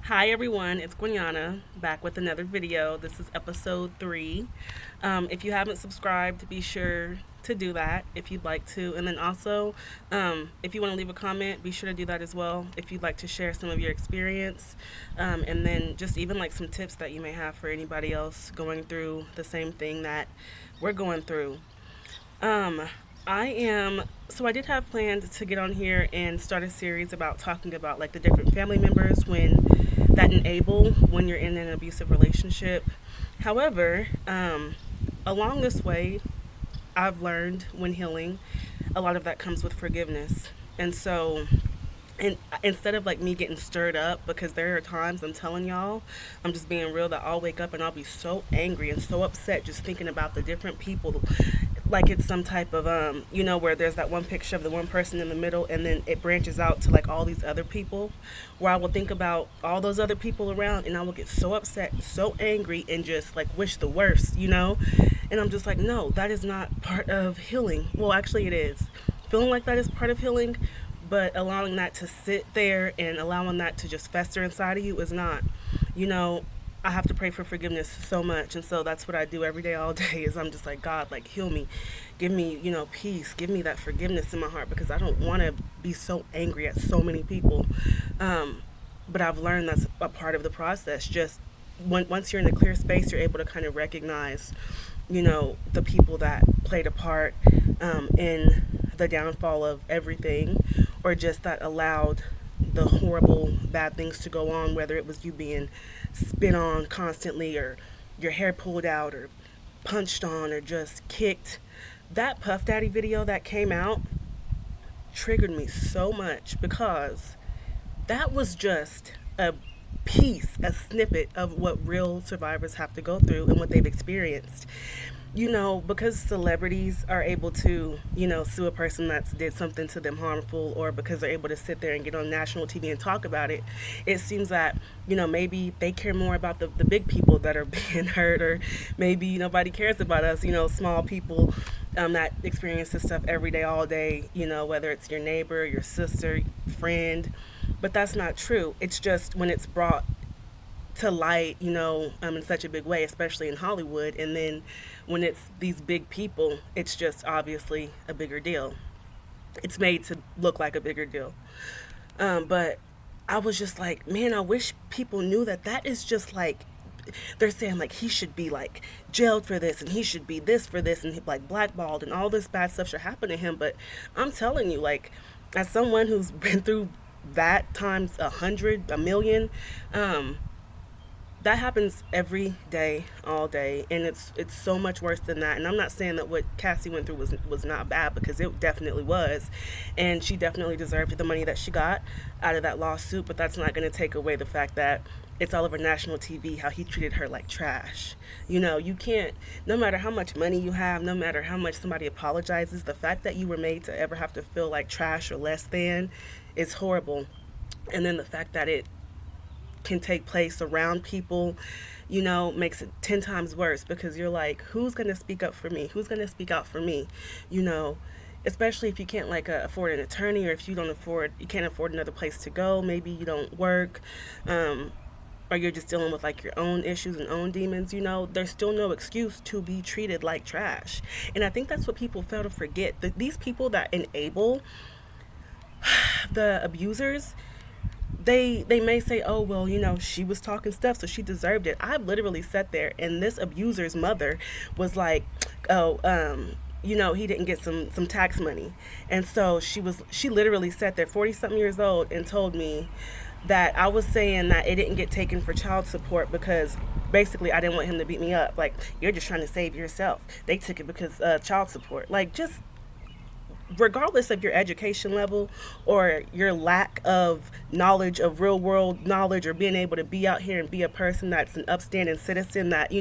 Hi everyone, it's Gwinyana back with another video. This is episode 3. If you haven't subscribed, be sure to do that if you'd like to. And then also, if you want to leave a comment, be sure to do that as well if you'd like to share some of your experience. And then just even like some tips that you may have for anybody else going through the same thing that we're going through. Um, so I did have planned to get on here and start a series about talking about like the different family members that enable when you're in an abusive relationship. However, along this way, I've learned when healing, a lot of that comes with forgiveness. And so, and instead of like me getting stirred up, because there are times I'm telling y'all, I'm just being real, that I'll wake up and I'll be so angry and so upset just thinking about the different people, like it's some type of where there's that one picture of the one person in the middle and then it branches out to like all these other people, where I will think about all those other people around and I will get so upset, so angry, and just like wish the worst. And I'm just like, no, that is not part of healing. Well, actually it is. Feeling like that is part of healing, but allowing that to sit there and allowing that to just fester inside of you is not. you know I have to pray for forgiveness so much, and so that's what I do every day, all day. Is I'm just like, God, like, heal me, give me, peace, give me that forgiveness in my heart, because I don't want to be so angry at so many people. But I've learned that's a part of the process. Just once you're in a clear space, you're able to kind of recognize, the people that played a part in the downfall of everything, or just that allowed the horrible bad things to go on, whether it was you being spit on constantly, or your hair pulled out, or punched on, or just kicked. That Puff Daddy video that came out triggered me so much, because that was just a piece, a snippet of what real survivors have to go through and what they've experienced. Because celebrities are able to, sue a person that's did something to them harmful, or because they're able to sit there and get on national TV and talk about it, it seems that, maybe they care more about the big people that are being hurt, or maybe nobody cares about us, small people that experience this stuff every day, all day, whether it's your neighbor, your sister, friend. But that's not true. It's just when it's brought to light, in such a big way, especially in Hollywood. And then when it's these big people, it's just obviously a bigger deal. It's made to look like a bigger deal. But I was just like, man, I wish people knew that is just like, they're saying like he should be like jailed for this, and he should be this for this, and like blackballed, and all this bad stuff should happen to him. But I'm telling you, like, as someone who's been through that times 100, a million, that happens every day, all day, and it's so much worse than that. And I'm not saying that what Cassie went through was not bad, because it definitely was, and she definitely deserved the money that she got out of that lawsuit. But that's not going to take away the fact that it's all over national TV how he treated her like trash. You can't, no matter how much money you have, no matter how much somebody apologizes, the fact that you were made to ever have to feel like trash or less than is horrible. And then the fact that it can take place around people, makes it 10 times worse, because you're like, who's going to speak up for me? Who's going to speak out for me? Especially if you can't like afford an attorney, or if you can't afford another place to go. Maybe you don't work, or you're just dealing with like your own issues and own demons. There's still no excuse to be treated like trash. And I think that's what people fail to forget, that these people that enable the abusers, they may say, oh, well, she was talking stuff, so she deserved it. I've literally sat there, and this abuser's mother was like, oh, he didn't get some tax money. And so she literally sat there, 40 something years old, and told me that I was saying that it didn't get taken for child support, because basically I didn't want him to beat me up. Like, you're just trying to save yourself. They took it because child support. Like, just regardless of your education level or your lack of knowledge, of real world knowledge, or being able to be out here and be a person that's an upstanding citizen that,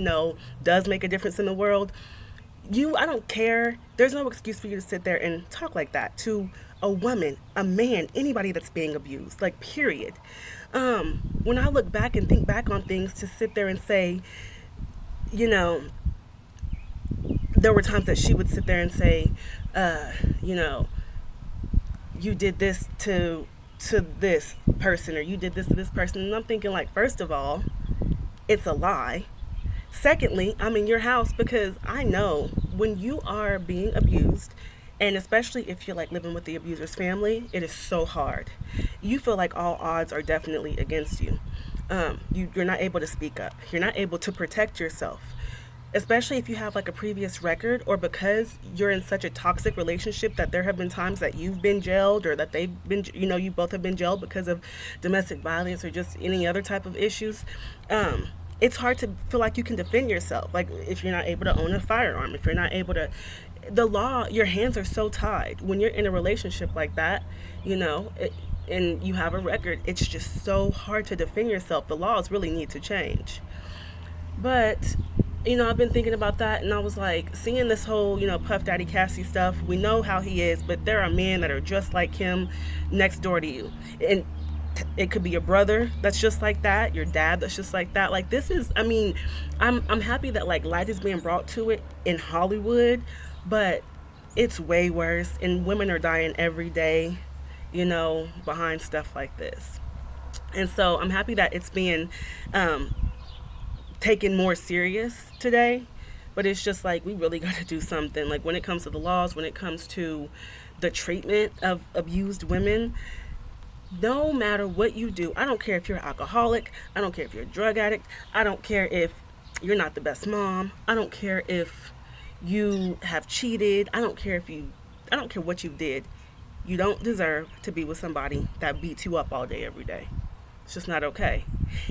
does make a difference in the world, I don't care. There's no excuse for you to sit there and talk like that to a woman, a man, anybody that's being abused, like, period. When I look back and think back on things, to sit there and say, you know, there were times that she would sit there and say, you did this to this person, or you did this to this person. And I'm thinking, like, first of all, it's a lie. Secondly, I'm in your house because I know when you are being abused, and especially if you're like living with the abuser's family, it is so hard. You feel like all odds are definitely against you. You're not able to speak up. You're not able to protect yourself, especially if you have like a previous record, or because you're in such a toxic relationship that there have been times that you've been jailed, or that they've been, you both have been jailed because of domestic violence or just any other type of issues. It's hard to feel like you can defend yourself. Like if you're not able to own a firearm, if you're not able to, the law, your hands are so tied. When you're in a relationship like that, and you have a record, it's just so hard to defend yourself. The laws really need to change. But I've been thinking about that, and I was like, seeing this whole, Puff Daddy Cassie stuff, we know how he is, but there are men that are just like him next door to you. And it could be your brother that's just like that, your dad that's just like that. Like, this is, I'm happy that like light is being brought to it in Hollywood, but it's way worse, and women are dying every day, behind stuff like this. And so I'm happy that it's being taken more serious today, but it's just like, we really got to do something. Like, when it comes to the laws, when it comes to the treatment of abused women, no matter what you do, I don't care if you're an alcoholic, I don't care if you're a drug addict, I don't care if you're not the best mom, I don't care if you have cheated, I don't care what you did. You don't deserve to be with somebody that beats you up all day, every day. It's just not okay.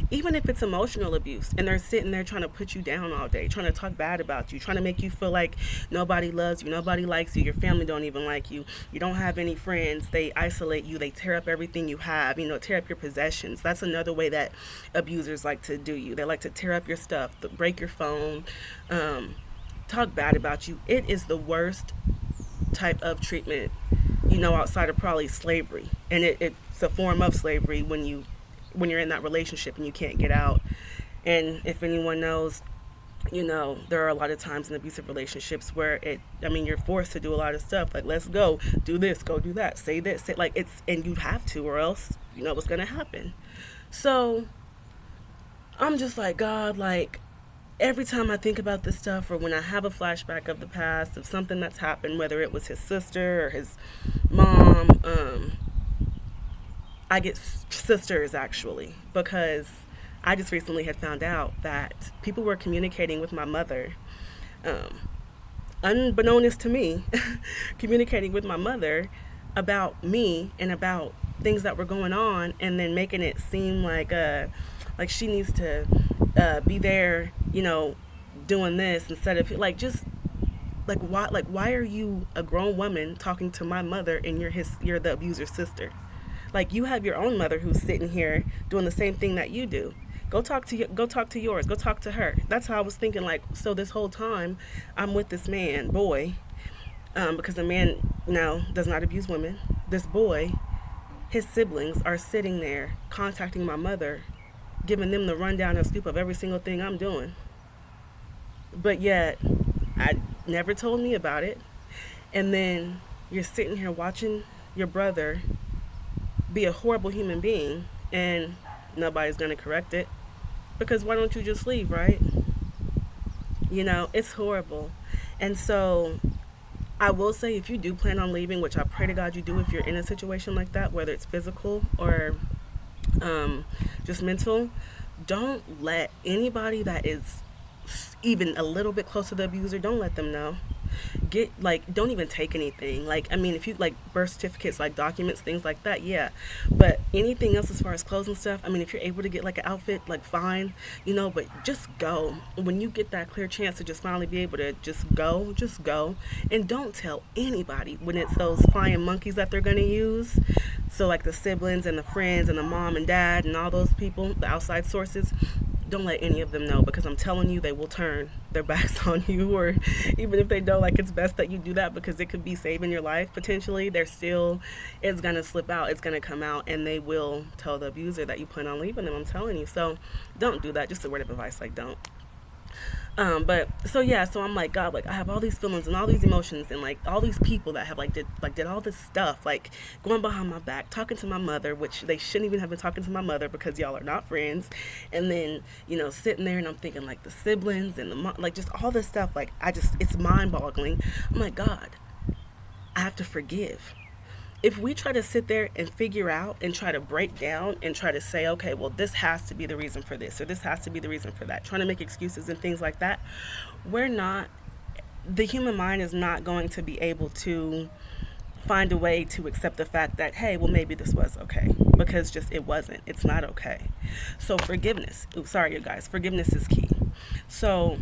Even if it's emotional abuse and they're sitting there trying to put you down all day, trying to talk bad about you, trying to make you feel like nobody loves you, nobody likes you, your family don't even like you, you don't have any friends, they isolate you, they tear up everything you have, tear up your possessions. That's another way that abusers like to do you. They like to tear up your stuff, break your phone, talk bad about you. It is the worst type of treatment, outside of probably slavery. And it's a form of slavery when you're in that relationship and you can't get out. And if anyone knows, there are a lot of times in abusive relationships where you're forced to do a lot of stuff. Like, let's go do this, go do that, say this, say, like, and you have to, or else you know what's going to happen. So I'm just like, God, like, every time I think about this stuff, or when I have a flashback of the past, of something that's happened, whether it was his sister or his mom, I get sisters, actually, because I just recently had found out that people were communicating with my mother, unbeknownst to me, communicating with my mother about me and about things that were going on, and then making it seem like she needs to be there, doing this, instead of why are you, a grown woman, talking to my mother, and you're the abuser's sister? Like, you have your own mother who's sitting here doing the same thing that you do. Go talk to yours. Go talk to her. That's how I was thinking. Like, so this whole time I'm with this boy, because the man now does not abuse women. This boy, his siblings are sitting there contacting my mother, giving them the rundown and scoop of every single thing I'm doing. But yet, I never told me about it. And then you're sitting here watching your brother be a horrible human being, and nobody's going to correct it. Because why don't you just leave, right? It's horrible. And so I will say, if you do plan on leaving, which I pray to God you do if you're in a situation like that, whether it's physical or just mental, don't let anybody that is even a little bit close to the abuser, don't let them know. Don't even take anything. If you birth certificates, documents, things like that, yeah. But anything else as far as clothes and stuff, if you're able to get an outfit, fine, but just go. When you get that clear chance to just finally be able to just go. And don't tell anybody when it's those flying monkeys that they're going to use. So the siblings and the friends and the mom and dad and all those people, the outside sources, don't let any of them know, because I'm telling you, they will turn their backs on you. Or even if they don't, it's best that you do that, because it could be saving your life potentially. It's going to slip out, it's going to come out, and they will tell the abuser that you plan on leaving them. I'm telling you. So don't do that. Just a word of advice, don't. But so yeah, so I'm like, God, like I have all these feelings and all these emotions and like all these people that have did all this stuff, like going behind my back, talking to my mother, which they shouldn't even have been talking to my mother because y'all are not friends. And then, sitting there and I'm thinking like the siblings and like just all this stuff, like it's mind boggling. I'm like, God, I have to forgive. If we try to sit there and figure out and try to break down and try to say, okay, well, this has to be the reason for this or this has to be the reason for that, trying to make excuses and things like that, the human mind is not going to be able to find a way to accept the fact that, hey, well, maybe this was okay, because just it wasn't. It's not okay. So forgiveness. Oops, sorry, you guys. Forgiveness is key. So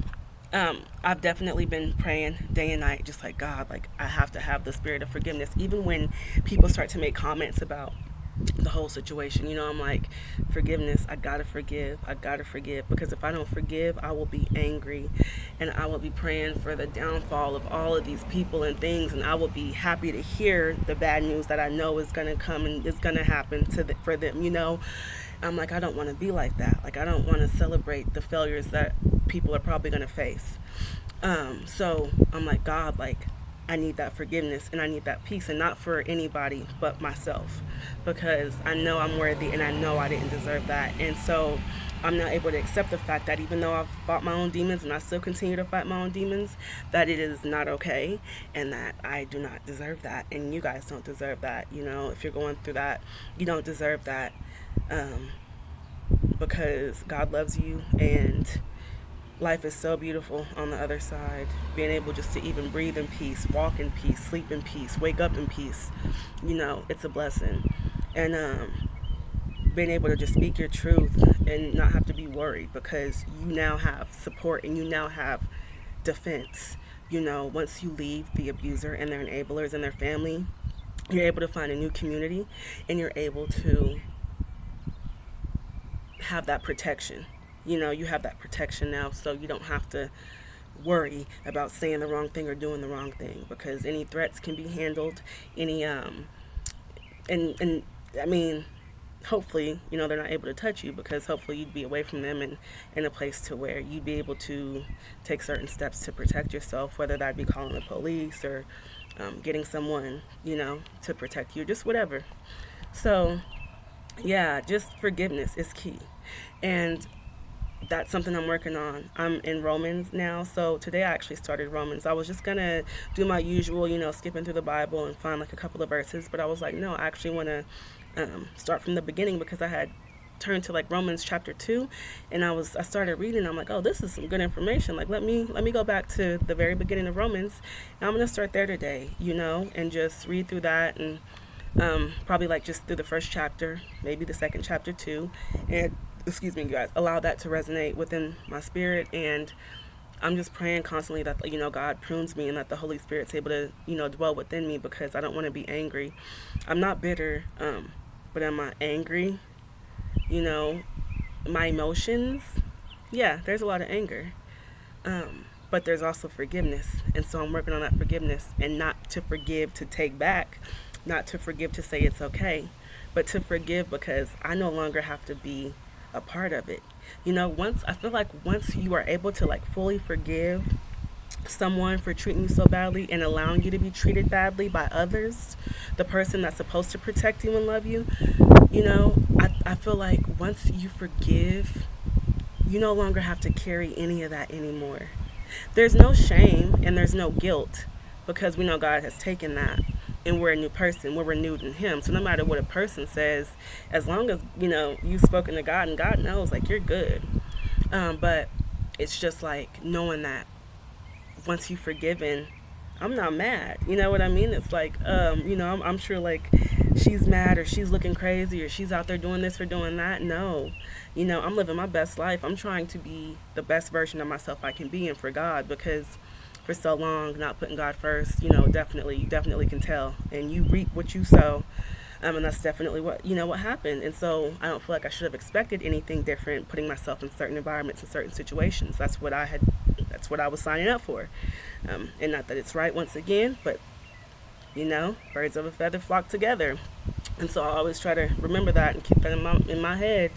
I've definitely been praying day and night, just like, God, like I have to have the spirit of forgiveness. Even when people start to make comments about the whole situation, I'm like, forgiveness, I gotta forgive, because if I don't forgive, I will be angry and I will be praying for the downfall of all of these people and things, and I will be happy to hear the bad news that I know is gonna come and is gonna happen for them. I'm like, I don't want to be like that. Like, I don't want to celebrate the failures that people are probably going to face. So I'm like, God, like, I need that forgiveness and I need that peace, and not for anybody but myself, because I know I'm worthy and I know I didn't deserve that. And so I'm not able to accept the fact that even though I've fought my own demons and I still continue to fight my own demons, that it is not okay and that I do not deserve that. And you guys don't deserve that. If you're going through that, you don't deserve that. Because God loves you and life is so beautiful on the other side. Being able just to even breathe in peace, walk in peace, sleep in peace, wake up in peace, it's a blessing. And being able to just speak your truth and not have to be worried, because you now have support and you now have defense. Once you leave the abuser and their enablers and their family, you're able to find a new community and you're able to have that protection. You have that protection now, so you don't have to worry about saying the wrong thing or doing the wrong thing, because any threats can be handled. And I mean, hopefully, they're not able to touch you, because hopefully you'd be away from them and in a place to where you'd be able to take certain steps to protect yourself, whether that be calling the police or getting someone, to protect you, just whatever. So yeah, just forgiveness is key. And that's something I'm working on. I'm in Romans now. So today I actually started Romans. I was just going to do my usual, skipping through the Bible and find like a couple of verses. But I was like, no, I actually want to start from the beginning, because I had turned to like Romans chapter 2 and I started reading. I'm like, oh, this is some good information. Like, let me go back to the very beginning of Romans. And I'm going to start there today, and just read through that, and probably like just through the first chapter, maybe the second chapter too, and excuse me, guys, allow that to resonate within my spirit. And I'm just praying constantly that God prunes me and that the Holy Spirit's able to dwell within me, because I don't want to be angry. I'm not bitter, but am I angry? My emotions, yeah, there's a lot of anger, but there's also forgiveness. And so I'm working on that forgiveness, and not to forgive to take back, not to forgive to say it's okay, but to forgive because I no longer have to be a part of it. I feel like once you are able to like fully forgive someone for treating you so badly and allowing you to be treated badly by others, the person that's supposed to protect you and love you, I feel like once you forgive, you no longer have to carry any of that anymore. There's no shame and there's no guilt, because we know God has taken that and we're a new person. We're renewed in Him. So no matter what a person says, as long as, you've spoken to God and God knows, like, you're good. But it's just like knowing that once you've forgiven, I'm not mad. You know what I mean? It's like, I'm sure like she's mad or she's looking crazy or she's out there doing this or doing that. No, I'm living my best life. I'm trying to be the best version of myself I can be, and for God, because for so long not putting God first, you definitely can tell, and you reap what you sow. And that's definitely what happened. And so I don't feel like I should have expected anything different, putting myself in certain environments and certain situations. That's what I was signing up for. And not that it's right once again, but birds of a feather flock together. And so I always try to remember that and keep that in my head.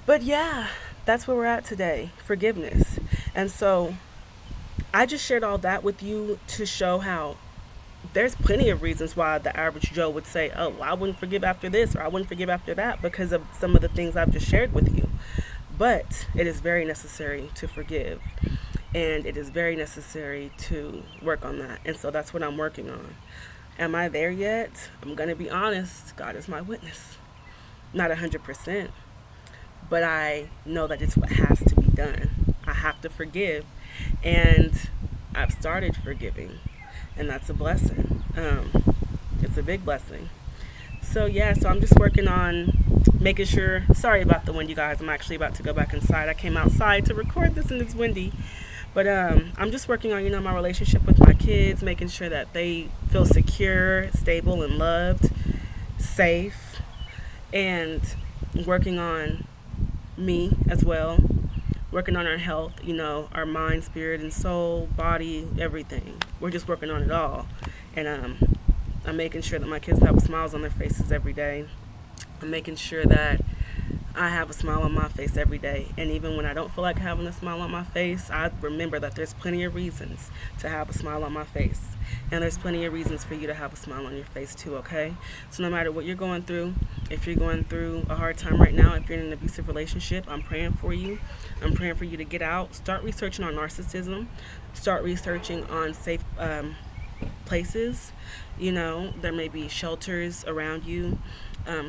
But yeah, that's where we're at today. Forgiveness. And so I just shared all that with you to show how there's plenty of reasons why the average Joe would say, oh, I wouldn't forgive after this or I wouldn't forgive after that, because of some of the things I've just shared with you. But it is very necessary to forgive, and it is very necessary to work on that. And so that's what I'm working on. Am I there yet? I'm going to be honest. God is my witness. Not 100%, but I know that it's what has to be done. I have to forgive, and I've started forgiving, and that's a blessing. It's a big blessing. So yeah, so I'm just working on making sure. Sorry about the wind, you guys. I'm actually about to go back inside. I came outside to record this, and it's windy. But I'm just working on, my relationship with my kids, making sure that they feel secure, stable, and loved, safe, and working on me as well, working on our health, our mind, spirit, and soul, body, everything. We're just working on it all. And I'm making sure that my kids have smiles on their faces every day. I'm making sure that I have a smile on my face every day. And even when I don't feel like having a smile on my face, I remember that there's plenty of reasons to have a smile on my face. And there's plenty of reasons for you to have a smile on your face too, okay? So no matter what you're going through, if you're going through a hard time right now, if you're in an abusive relationship, I'm praying for you. I'm praying for you to get out. Start researching on narcissism. Start researching on safe places. There may be shelters around you.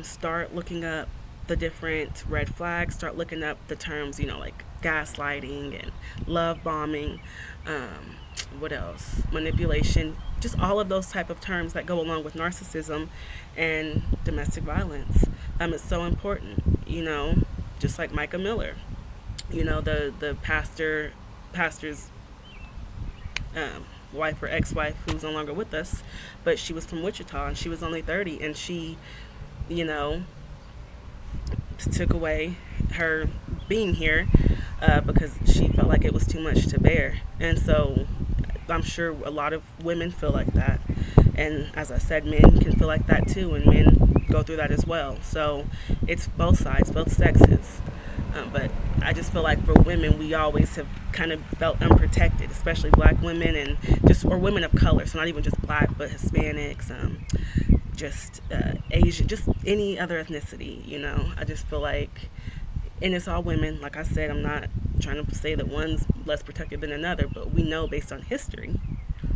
Start looking up the different red flags. Start looking up the terms, like gaslighting and love bombing. What else? Manipulation. Just all of those type of terms that go along with narcissism and domestic violence. It's so important. Just like Micah Miller. The pastor's wife or ex-wife who's no longer with us, but she was from Wichita and she was only 30, and she, took away her being here because she felt like it was too much to bear. And so I'm sure a lot of women feel like that. And as I said, men can feel like that too, and men go through that as well. So it's both sides, both sexes. But I just feel like for women, we always have kind of felt unprotected, especially black women or women of color. So not even just black, but Hispanics, Asian, just any other ethnicity, I just feel like, and it's all women. Like I said, I'm not trying to say that one's less protected than another, but we know based on history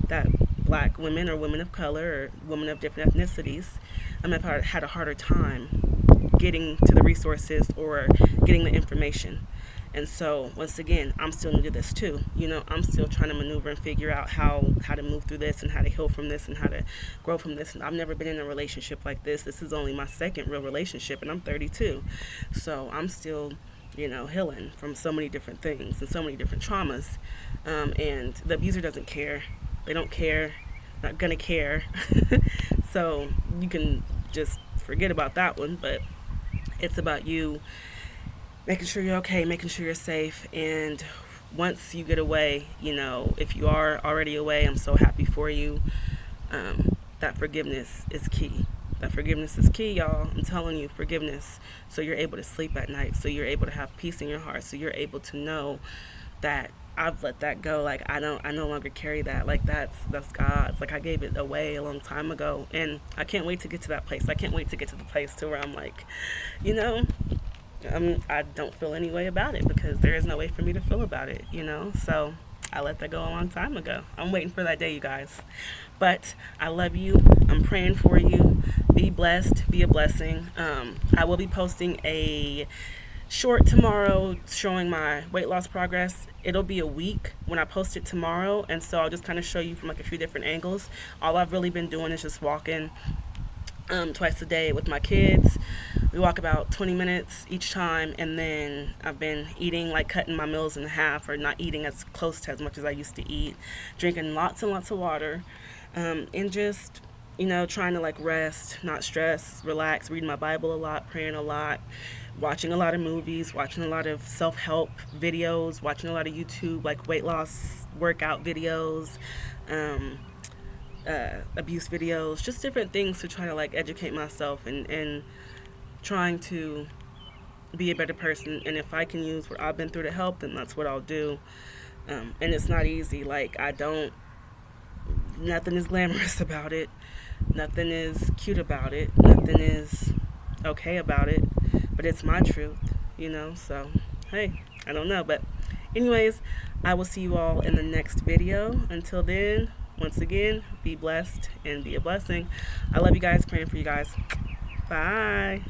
that black women or women of color or women of different ethnicities have had a harder time getting to the resources or getting the information. And so once again, I'm still new to this too. I'm still trying to maneuver and figure out how to move through this and how to heal from this and how to grow from this. And I've never been in a relationship like this. This is only my second real relationship, and I'm 32. So I'm still, healing from so many different things and so many different traumas. And the abuser doesn't care. They don't care. Not gonna care. So you can just forget about that one. But it's about you making sure you're okay, making sure you're safe. And once you get away, if you are already away, I'm so happy for you. That forgiveness is key. That forgiveness is key, y'all. I'm telling you, forgiveness. So you're able to sleep at night. So you're able to have peace in your heart. So you're able to know that I've let that go. Like I no longer carry that. Like that's God's. Like I gave it away a long time ago. And I can't wait to get to that place. I can't wait to get to the place to where I'm like, I don't feel any way about it because there is no way for me to feel about it, So I let that go a long time ago. I'm waiting for that day, you guys. But I love you. I'm praying for you. Be blessed. Be a blessing. I will be posting a short tomorrow showing my weight loss progress. It'll be a week when I post it tomorrow, and so I'll just kind of show you from like a few different angles. All I've really been doing is just walking twice a day with my kids. We walk about 20 minutes each time, and then I've been eating, like cutting my meals in half, or not eating as close to as much as I used to eat, drinking lots and lots of water, and just trying to like rest, not stress, relax, reading my Bible a lot, praying a lot, watching a lot of movies, watching a lot of self-help videos, watching a lot of YouTube like weight loss workout videos, abuse videos, just different things to try to like educate myself and trying to be a better person. And if I can use what I've been through to help, then that's what I'll do. And it's not easy. Like, nothing is glamorous about it. Nothing is cute about it. Nothing is okay about it. But it's my truth, you know? So, hey, I don't know. But, anyways, I will see you all in the next video. Until then, once again, be blessed and be a blessing. I love you guys. Praying for you guys. Bye.